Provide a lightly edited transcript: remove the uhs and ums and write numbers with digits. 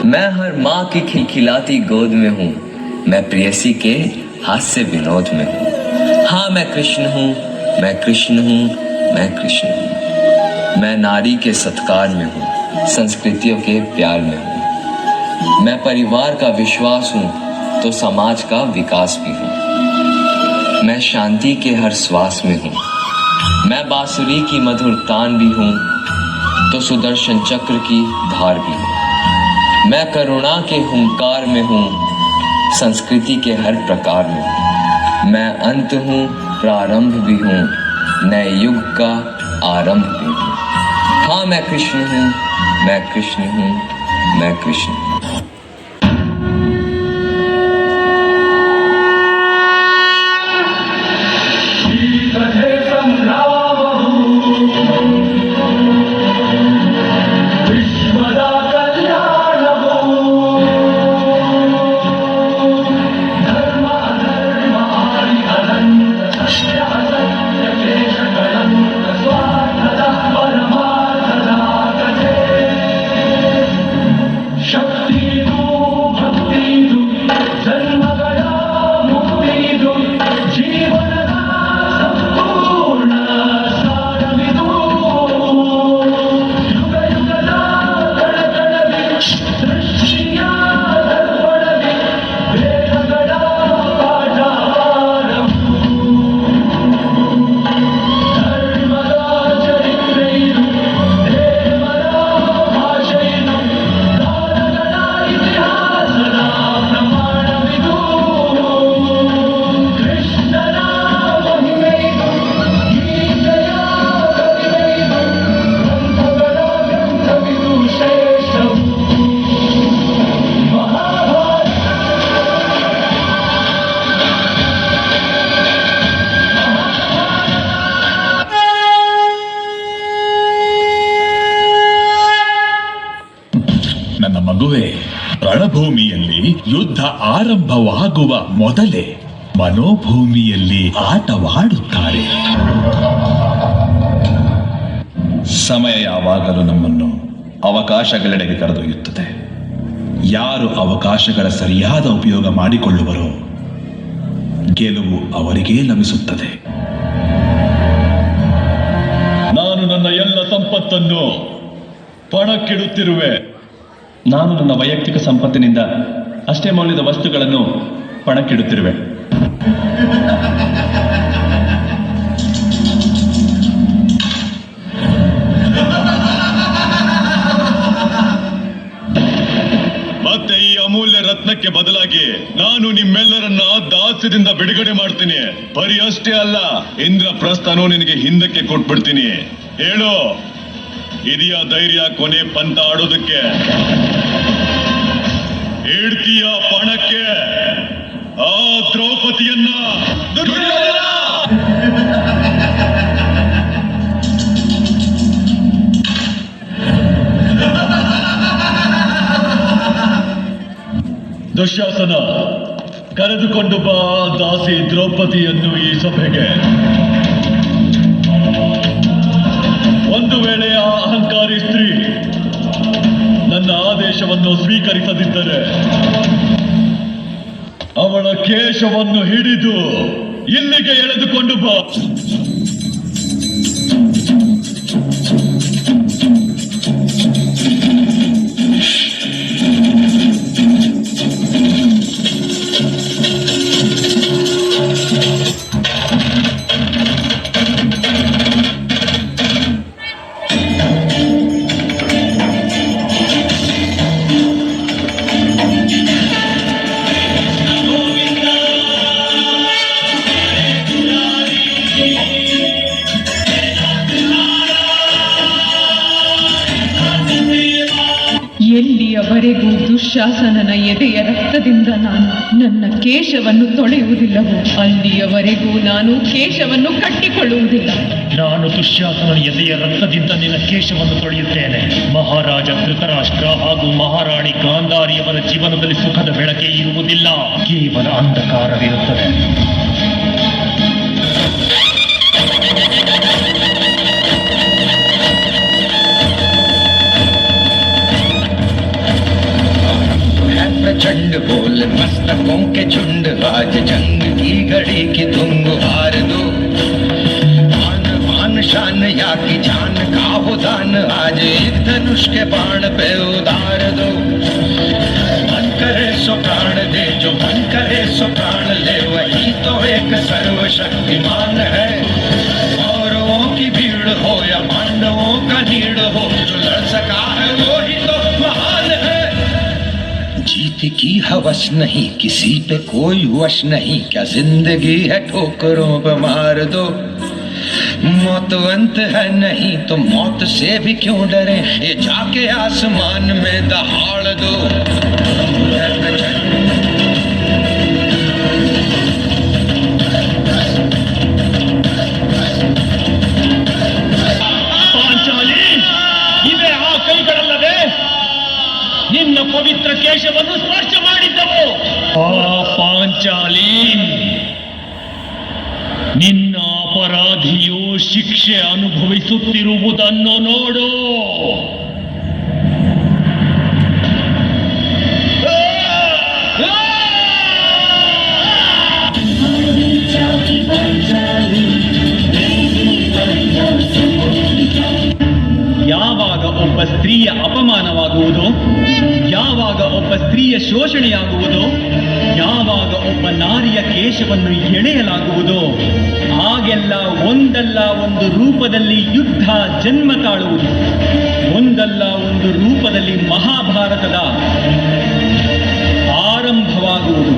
मैं हर माँ की खिलखिलाती गोद में हूँ, मैं प्रेयसी के हास्य विनोद में हूँ। हाँ मैं कृष्ण हूँ, मैं कृष्ण हूँ, मैं कृष्ण हूँ। मैं नारी के सत्कार में हूँ, संस्कृतियों के प्यार में हूँ। मैं परिवार का विश्वास हूँ तो समाज का विकास भी हूँ। मैं शांति के हर श्वास में हूँ, मैं बांसुरी की मधुर तान भी हूँ तो सुदर्शन चक्र की धार भी हूँ। मैं करुणा के हुंकार में हूँ, संस्कृति के हर प्रकार में हूँ। मैं अंत हूँ, प्रारंभ भी हूँ, नए युग का आरंभ भी हूँ। हाँ मैं कृष्ण हूँ, मैं कृष्ण हूँ, मैं कृष्ण हूँ। ನನ್ನ ಮಗುವೆ, ರಣಭೂಮಿಯಲ್ಲಿ ಯುದ್ಧ ಆರಂಭವಾಗುವ ಮೊದಲೇ ಮನೋಭೂಮಿಯಲ್ಲಿ ಆಟವಾಡುತ್ತಾರೆ. ಸಮಯ ಯಾವಾಗಲೂ ನಮ್ಮನ್ನು ಅವಕಾಶಗಳೆಡೆಗೆ ಕರೆದೊಯ್ಯುತ್ತದೆ. ಯಾರು ಅವಕಾಶಗಳ ಸರಿಯಾದ ಉಪಯೋಗ ಮಾಡಿಕೊಳ್ಳುವರೋ ಗೆಲುವು ಅವರಿಗೇ ಲಭಿಸುತ್ತದೆ. ನಾನು ನನ್ನ ಎಲ್ಲ ಸಂಪತ್ತನ್ನು ಪಣಕ್ಕಿಡುತ್ತಿರುವೆ. ನಾನು ನನ್ನ ವೈಯಕ್ತಿಕ ಸಂಪತ್ತಿನಿಂದ ಅಷ್ಟೇ ಮೌಲ್ಯದ ವಸ್ತುಗಳನ್ನು ಪಣಕ್ಕಿಡುತ್ತಿರುವೆ. ಮತ್ತೆ ಈ ಅಮೂಲ್ಯ ರತ್ನಕ್ಕೆ ಬದಲಾಗಿ ನಾನು ನಿಮ್ಮೆಲ್ಲರನ್ನ ದಾಸ್ಯದಿಂದ ಬಿಡುಗಡೆ ಮಾಡ್ತೀನಿ. ಬರೀ ಅಷ್ಟೇ ಅಲ್ಲ, ಇಂದ್ರಪ್ರಸ್ಥನೂ ನಿನಗೆ ಹಿಂದಕ್ಕೆ ಕೊಟ್ಬಿಡ್ತೀನಿ. ಹೇಳು, ಇದೆಯಾ ಧೈರ್ಯ ಕೊನೆ ಪಂತ ಆಡೋದಕ್ಕೆ? ಇಡ್ತೀಯ ಪಣಕ್ಕೆ ಆ ದ್ರೌಪದಿಯನ್ನ? ದುಶ್ಯಾಸನ, ಕರೆದುಕೊಂಡು ಬಾ ದಾಸಿ ದ್ರೌಪದಿಯನ್ನು ಈ ಸಭೆಗೆ. ಒಂದು ವೇಳೆ ಆ ಅಹಂಕಾರಿ ಸ್ತ್ರೀ ನನ್ನ ಆದೇಶವನ್ನು ಸ್ವೀಕರಿಸದಿದ್ದರೆ ಅವಳ ಕೇಶವನ್ನು ಹಿಡಿದು ಇಲ್ಲಿಗೆ ಎಳೆದುಕೊಂಡು ಬಾ. ಎಲ್ಲಿಯವರೆಗೂ ದುಶ್ಯಾಸನನ ಎದೆಯ ರಕ್ತದಿಂದ ನಾನು ನನ್ನ ಕೇಶವನ್ನು ತೊಳೆಯುವುದಿಲ್ಲವೋ ಅಲ್ಲಿಯವರೆಗೂ ನಾನು ಕೇಶವನ್ನು ಕಟ್ಟಿಕೊಳ್ಳುವುದಿಲ್ಲ. ನಾನು ದುಶ್ಯಾಸನನ ಎದೆಯ ರಕ್ತದಿಂದ ನಿನ್ನ ಕೇಶವನ್ನು ತೊಳೆಯುತ್ತೇನೆ. ಮಹಾರಾಜ ಧೃತರಾಷ್ಟ್ರ ಹಾಗೂ ಮಹಾರಾಣಿ ಗಾಂಧಾರಿಯವರ ಜೀವನದಲ್ಲಿ ಸುಖದ ಬೆಳಕೆ ಇರುವುದಿಲ್ಲ, ಕೇವಲ ಅಂಧಕಾರವಿರುತ್ತದೆ. बोले मस्तकों के झुंड आज जंग की घड़ी की धुन हार दो मान मान शान या की जान का हो दान आज एक धनुष के बाण पे उतार दो मन करे सो प्राण दे जो मन करे सो प्राण ले वही तो एक सर्वशक्तिमान है औरों की भीड़ हो या पांडवों का नीड़ हो जो लड़ सका है वो ही तो महान है जीत की हवस नहीं किसी पे कोई वश नहीं क्या जिंदगी है ठोकरों पे मार दो मौतवंत है नहीं तो मौत से भी क्यों डरे ये जाके आसमान में दहाड़ दो ಪಾಂಚಾಲಿ ಇವೆ ಆ ಕೈಗಳಲ್ಲವೇ ನಿನ್ನ ಪವಿತ್ರ ಕೇಶವನ್ನು ಸ್ಪರ್ಶ ಮಾಡಿದ್ದವು ಆ ಪಾಂಚಾಲಿ ನಿನ್ನ ಅಪರಾಧಿಯು ಶಿಕ್ಷೆ ಅನುಭವಿಸುತ್ತಿರುವುದನ್ನು ನೋಡು ಯಾವಾಗ ಒಬ್ಬ ಸ್ತ್ರೀಯ ಅಪಮಾನವಾಗುವುದು ಯಾವಾಗ ಒಬ್ಬ ಸ್ತ್ರೀಯ ಶೋಷಣೆಯಾಗುವುದು ಯಾವಾಗ ಒಬ್ಬ ನಾರಿಯ ಕೇಶವನ್ನು ಎಳೆಯಲಾಗುವುದೋ ಆಗೆಲ್ಲ ಒಂದಲ್ಲ ಒಂದು ರೂಪದಲ್ಲಿ ಯುದ್ಧ ಜನ್ಮ ತಾಳುವುದು ಒಂದಲ್ಲ ಒಂದು ರೂಪದಲ್ಲಿ ಮಹಾಭಾರತದ ಆರಂಭವಾಗುವುದು